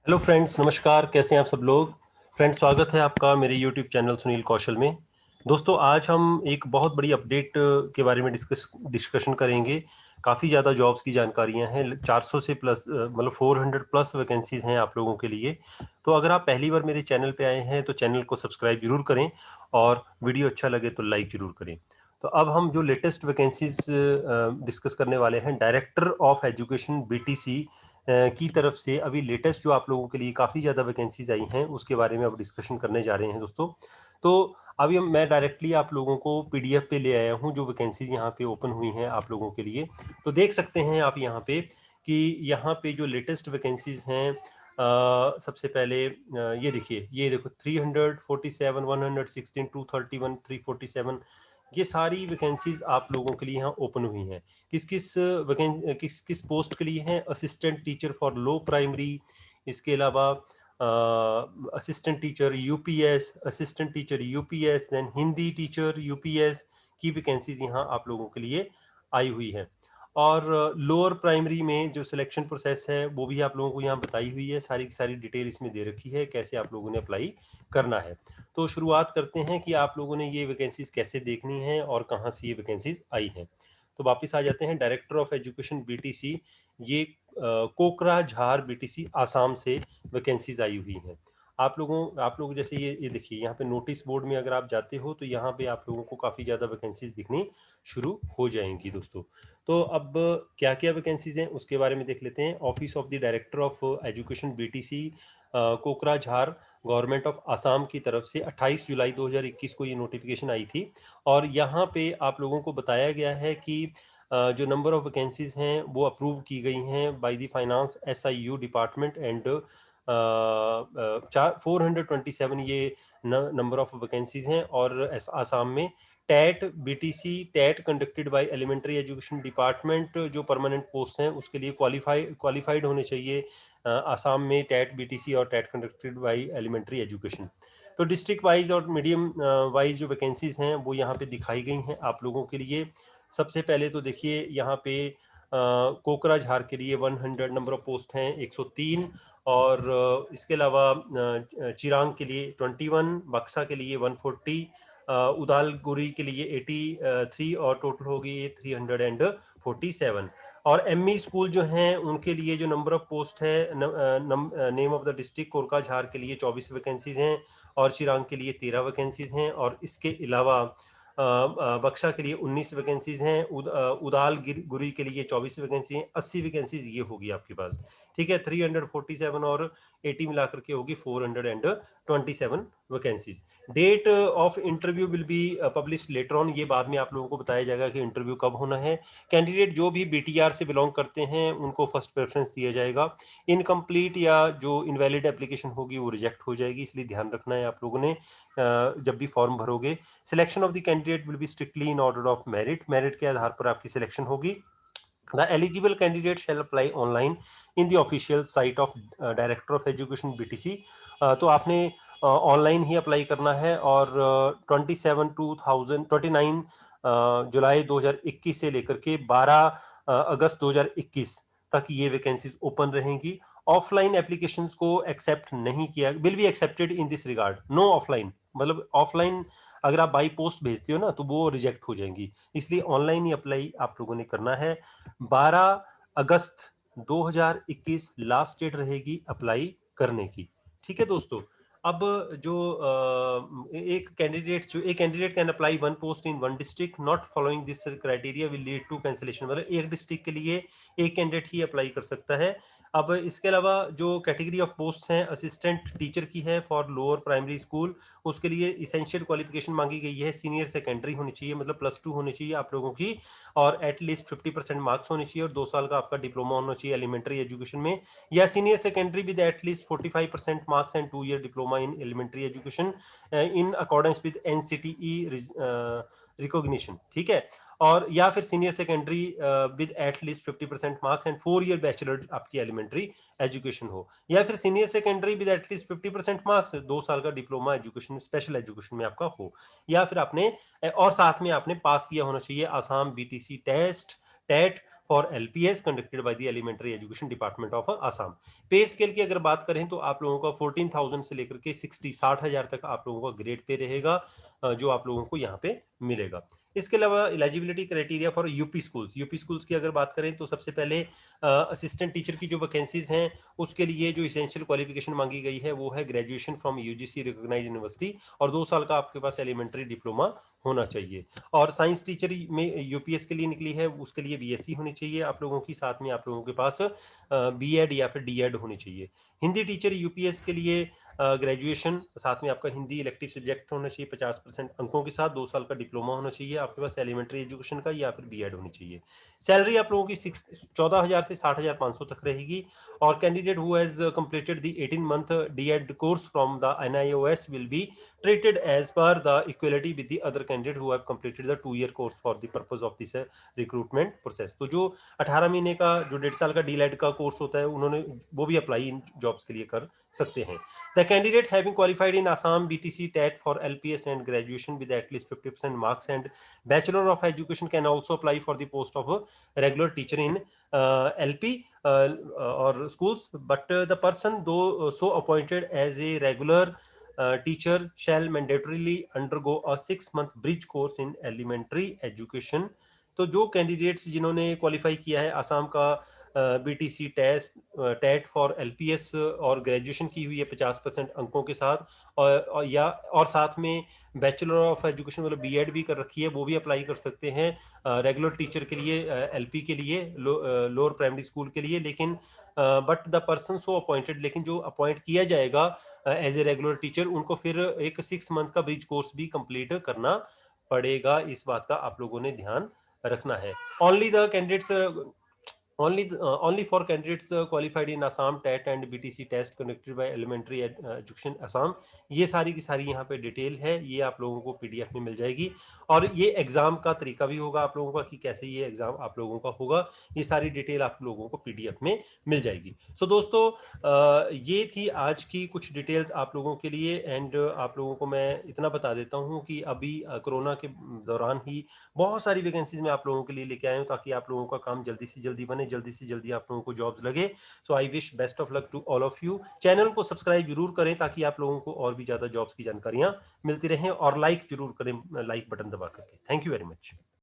Hello friends, नमस्कार। कैसे हैं आप सब लोग? फ्रेंड्स, स्वागत है आपका मेरे यूट्यूब चैनल सुनील कौशल में। दोस्तों, आज हम एक बहुत बड़ी अपडेट के बारे में डिस्कशन करेंगे। काफ़ी ज़्यादा जॉब्स की जानकारियां हैं। 400 से प्लस मतलब 400 प्लस वैकेंसीज हैं आप लोगों के लिए। तो अगर आप पहली बार मेरे चैनल पे आए हैं तो चैनल को सब्सक्राइब जरूर करें और वीडियो अच्छा लगे तो लाइक जरूर करें। तो अब हम जो लेटेस्ट वैकेंसीज डिस्कस करने वाले हैं, डायरेक्टर ऑफ एजुकेशन बीटीसी की तरफ से अभी लेटेस्ट जो आप लोगों के लिए काफ़ी ज़्यादा वैकेंसीज आई हैं उसके बारे में अब डिस्कशन करने जा रहे हैं दोस्तों। तो अभी मैं डायरेक्टली आप लोगों को पीडीएफ पे ले आया हूं जो वैकेंसीज यहाँ पे ओपन हुई हैं आप लोगों के लिए। तो देख सकते हैं आप यहाँ पे कि यहाँ पे जो लेटेस्ट वैकेंसीज हैं, सबसे पहले ये देखिए, ये देखो 347, 116, 231, 347, ये सारी वैकेंसीज आप लोगों के लिए यहाँ ओपन हुई हैं। किस किस वैकेंसी किस किस पोस्ट के लिए हैं? Assistant teacher for low primary, इसके अलावा assistant teacher UPS, assistant teacher UPS, then Hindi teacher UPS की वैकेंसीज यहाँ आप लोगों के लिए आई हुई है। और लोअर प्राइमरी में जो सिलेक्शन प्रोसेस है वो भी आप लोगों को यहाँ बताई हुई है। सारी की सारी डिटेल इसमें दे रखी है, कैसे आप लोगों ने अप्लाई करना है। तो शुरुआत करते हैं कि आप लोगों ने ये वैकेंसीज कैसे देखनी है और कहाँ से ये वैकेंसीज आई हैं। तो वापस आ जाते हैं। डायरेक्टर ऑफ एजुकेशन बीटीसी, ये कोकराझार बीटीसी आसाम से वैकेंसीज आई हुई हैं। आप लोग जैसे ये देखिए, यहाँ पे नोटिस बोर्ड में अगर आप जाते हो तो यहाँ पे आप लोगों को काफ़ी ज़्यादा वैकेंसीज दिखनी शुरू हो जाएंगी दोस्तों। तो अब क्या क्या वैकेंसीज हैं उसके बारे में देख लेते हैं। Office of the director of education BTC Kokrajhar, government of Assam की तरफ से 28 जुलाई 2021 को ये नोटिफिकेशन आई थी। और यहाँ पे आप लोगों को बताया गया है कि जो नंबर ऑफ वैकेंसीज हैं वो अप्रूव की गई हैं by the finance SIU department and 427 ये नंबर ऑफ वैकेंसीज हैं। और आसाम में TET BTC TET conducted by elementary education department जो परमानेंट पोस्ट हैं उसके लिए क्वालिफाइड होने चाहिए आसाम में टैट बीटीसी और TET conducted by elementary education. तो डिस्ट्रिक्ट वाइज और मीडियम वाइज जो वैकेंसीज हैं वो यहाँ पे दिखाई गई हैं आप लोगों के लिए। सबसे पहले तो देखिए यहाँ पे कोकराझार के लिए 100 नंबर ऑफ पोस्ट हैं, 103। और इसके अलावा चिरांग के लिए 21, बक्सा के लिए 140, उदालगुरी के लिए 83 और टोटल होगी ये 347। और एमई स्कूल जो हैं उनके लिए जो नंबर ऑफ पोस्ट है, name of the district Kokrajhar के लिए 24 वैकेंसीज हैं और चिरांग के लिए 13 वैकेंसीज हैं। और इसके अलावा बक्सा के लिए 19 वैकेंसीज हैं, उदालगुरी के लिए 24 वैकेंसी हैं। 80 वैकेंसीज ये होगी आपके पास, ठीक है। 347 और 80 मिलाकर के होगी 427 vacancies. Date of interview will be publish later on, ये बाद में आप लोगों को बताया जाएगा कि इंटरव्यू कब होना है। कैंडिडेट जो भी बीटीआर से बिलोंग करते हैं उनको फर्स्ट प्रेफरेंस दिया जाएगा। इनकम्प्लीट या जो इनवैलिड एप्लीकेशन होगी वो रिजेक्ट हो जाएगी, इसलिए ध्यान रखना है आप लोगों ने जब भी फॉर्म भरोगे। Selection of the candidate will be strictly in order of merit, merit के आधार पर आपकी सिलेक्शन होगी। The eligible candidate shall apply online in the official site of Director of Education BTC। तो आपने ऑनलाइन ही अप्लाई करना है। और 29 जुलाई 2021 से लेकर के 12 अगस्त 2021 तक ये वैकेंसीज ओपन रहेंगी। ऑफलाइन एप्लीकेशंस को एक्सेप्ट नहीं किया, will be accepted in this regard. No offline, मतलब ऑफलाइन अगर आप बाई पोस्ट भेजते हो ना तो वो रिजेक्ट हो जाएंगी, इसलिए ऑनलाइन ही अप्लाई आप लोगों ने करना है। 12 अगस्त 2021 लास्ट डेट रहेगी अप्लाई करने की, ठीक है दोस्तों। अब जो एक candidate can apply one post in one district not following this criteria will lead to cancellation, मतलब एक डिस्ट्रिक्ट के लिए एक कैंडिडेट ही अप्लाई कर सकता है। अब इसके अलावा जो कैटेगरी ऑफ पोस्ट हैं असिस्टेंट टीचर की है फॉर लोअर प्राइमरी स्कूल, उसके लिए इसेंशियल क्वालिफिकेशन मांगी गई है, सीनियर सेकेंडरी होनी चाहिए, मतलब +2 होनी चाहिए आप लोगों की, और एटलीस्ट 50% मार्क्स होने चाहिए और 2 साल का आपका डिप्लोमा होना चाहिए एलिमेंट्री एजुकेशन में, या senior secondary with at least 45% marks and 2 year diploma in elementary education in accordance with NCTE recognition, ठीक है। और या फिर senior secondary with at least 50% marks and 4 year bachelor आपकी एलिमेंट्री एजुकेशन हो, या फिर senior secondary with at least 50% marks 2 साल का डिप्लोमा एजुकेशन स्पेशल एजुकेशन में आपका हो, या फिर आपने और साथ में आपने पास किया होना चाहिए Assam BTC test TET for LPS conducted by the elementary education department of Assam. Pay scale की अगर बात करें तो आप लोगों का 14,000 से लेकर के 60,000 तक आप लोगों का ग्रेड पे रहेगा, जो आप लोगों को यहाँ पे मिलेगा। इसके अलावा eligibility criteria for UP schools की अगर बात करें तो सबसे पहले असिस्टेंट टीचर की जो वैकेंसीज हैं उसके लिए जो इसेंशियल क्वालिफिकेशन मांगी गई है वो है graduation from UGC recognised university और 2 साल का आपके पास एलिमेंट्री डिप्लोमा होना चाहिए। और साइंस टीचर में यूपीएस के लिए निकली है उसके लिए बीएससी होनी चाहिए आप लोगों की, साथ में आप लोगों के पास बीएड या फिर डीएड होनी चाहिए। हिंदी टीचर यूपीएस के लिए ग्रेजुएशन, साथ में आपका हिंदी इलेक्टिव सब्जेक्ट होना चाहिए 50% अंकों के साथ, 2 साल का डिप्लोमा होना चाहिए आपके पास एलिमेंट्री एजुकेशन का या फिर बीएड होनी चाहिए। सैलरी आप लोगों की 14,000 से 60,500 तक रहेगी। और candidate who has completed the 18 month DEd course from the NIOS will be treated as per the equality with the other candidate who have completed the 2-year course for the purpose of this recruitment process। तो जो 18 महीने का जो 1.5 साल का डीलेड का course होता है उन्होंने वो भी अप्लाई इन जॉब्स के लिए कर सकते हैं। The candidate having qualified in Assam BTC TET for LPS and graduation with at least 50% marks and bachelor of education can also apply for the post of regular teacher in LP or schools, but the person though so appointed as a regular teacher shall mandatorily undergo a 6-month bridge course in elementary education। तो जो candidates जिन्होंने qualify किया है आसाम का BTC TET for LPS और graduation की हुई है 50% अंकों के साथ और साथ में बैचलर ऑफ एजुकेशन मतलब बीएड भी कर रखी है वो भी अप्लाई कर सकते हैं रेगुलर टीचर के लिए LP के लिए लोअर प्राइमरी स्कूल के लिए। लेकिन but the person so appointed, लेकिन जो अपॉइंट किया जाएगा एज ए रेगुलर टीचर उनको फिर एक 6 मंथ का ब्रिज कोर्स भी कंप्लीट करना पड़ेगा। इस बात का आप लोगों ने ध्यान रखना है। Only for candidates qualified in Assam TET and BTC test conducted by Elementary Education Assam। ये सारी की सारी यहाँ पे डिटेल है, ये आप लोगों को PDF में मिल जाएगी। और ये एग्जाम का तरीका भी होगा आप लोगों का कि कैसे ये एग्जाम आप लोगों का होगा, ये सारी डिटेल आप लोगों को PDF में मिल जाएगी। सो दोस्तों ये थी आज की कुछ डिटेल्स आप लोगों के लिए। एंड आप लोगों को मैं इतना बता देता हूँ कि अभी कोरोना के दौरान ही बहुत सारी वैकेंसीज मैं आप लोगों के लिए लेके आया हूँ ताकि आप लोगों का काम जल्दी से जल्दी बने, जल्दी से जल्दी आप लोगों को जॉब्स लगे। So I wish best of luck to all of you. Channel को सब्सक्राइब जरूर करें ताकि आप लोगों को और भी ज्यादा जॉब्स की जानकारियां मिलती रहें, और लाइक जरूर करें लाइक बटन दबा करके। Thank you very much.